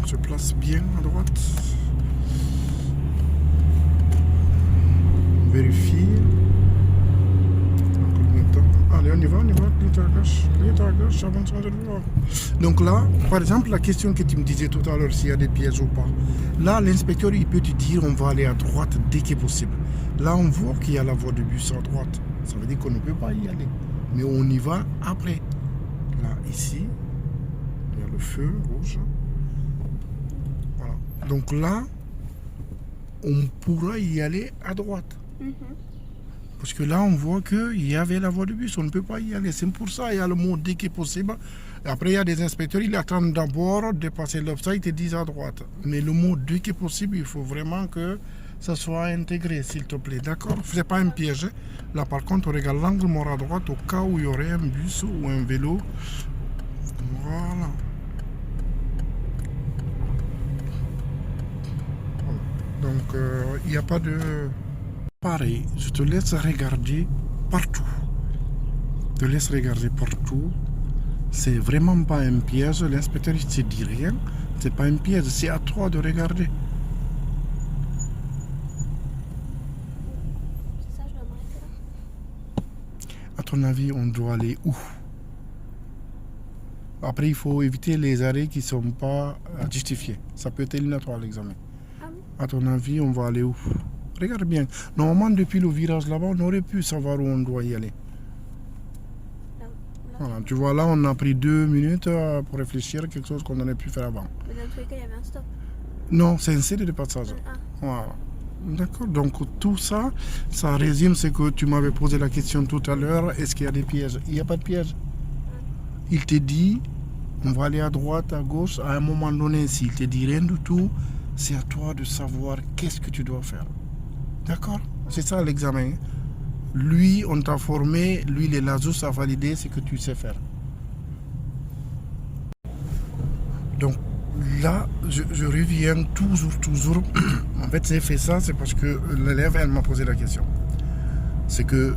on se place bien à droite. On vérifie. Allez, on y va, cliente à gauche, avance de voir. Donc là, par exemple, la question que tu me disais tout à l'heure, s'il y a des pièges ou pas. Là, l'inspecteur, il peut te dire, on va aller à droite dès qu'il est possible. Là, on voit qu'il y a la voie de bus à droite. Ça veut dire qu'on ne peut pas y aller. Mais on y va après. Là, ici, il y a le feu rouge. Voilà. Donc là, on pourra y aller à droite. Parce que là, on voit qu'il y avait la voie de bus, on ne peut pas y aller. C'est pour ça il y a le mot dès qu'il est possible. Après, il y a des inspecteurs, ils attendent d'abord de passer l'obstacle, ils te disent à droite. Mais le mot dès qu'il est possible, il faut vraiment que ça soit intégré, s'il te plaît. D'accord? Ce n'est pas un piège. Là, par contre, on regarde l'angle mort à droite au cas où il y aurait un bus ou un vélo. Voilà. Donc, il n'y a pas de... Pareil, je te laisse regarder partout. Je te laisse regarder partout. C'est vraiment pas un piège. L'inspecteur, il ne te dit rien. C'est pas un piège. C'est à toi de regarder. Ça, je dois m'arrêter là. À ton avis, on doit aller où? Après, il faut éviter les arrêts qui ne sont pas justifiés. Ça peut être éliminatoire l'examen. Ah oui? À ton avis, on va aller où? Regarde bien. Normalement, depuis le virage là-bas, on aurait pu savoir où on doit y aller. Là. Voilà, tu vois, là, on a pris 2 minutes pour réfléchir à quelque chose qu'on aurait pu faire avant. Mais dans tous les cas, il y avait un stop. Non, c'est un CD de passage. Ah. Voilà. D'accord. Donc, tout ça, ça résume ce que tu m'avais posé la question tout à l'heure. Est-ce qu'il y a des pièges? Il n'y a pas de piège. Il te dit, on va aller à droite, à gauche. À un moment donné, s'il te dit rien du tout, c'est à toi de savoir qu'est-ce que tu dois faire. D'accord? C'est ça l'examen. Lui, on t'a formé, lui, il est là juste à valider ce que tu sais faire. Donc là, je reviens toujours. En fait, j'ai fait ça, c'est parce que l'élève, elle m'a posé la question. C'est que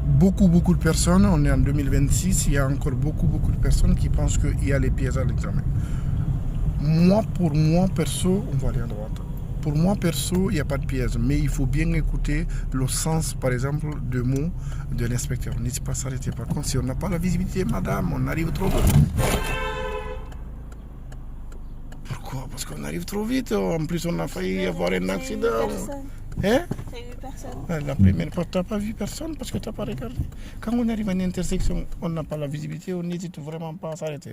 beaucoup de personnes, on est en 2026, il y a encore beaucoup de personnes qui pensent qu'il y a les pièges à l'examen. Pour moi, perso, on va aller à droite. Pour moi, perso, il n'y a pas de piège, mais il faut bien écouter le sens, par exemple, de mots de l'inspecteur. N'hésitez pas à s'arrêter. Par contre, si on n'a pas la visibilité, madame, on arrive trop vite. Pourquoi? Parce qu'on arrive trop vite. En plus, on a failli avoir un accident. Hein? T'as vu personne? La première fois, tu n'as pas vu personne parce que tu n'as pas regardé. Quand on arrive à une intersection, on n'a pas la visibilité, on n'hésite vraiment pas à s'arrêter.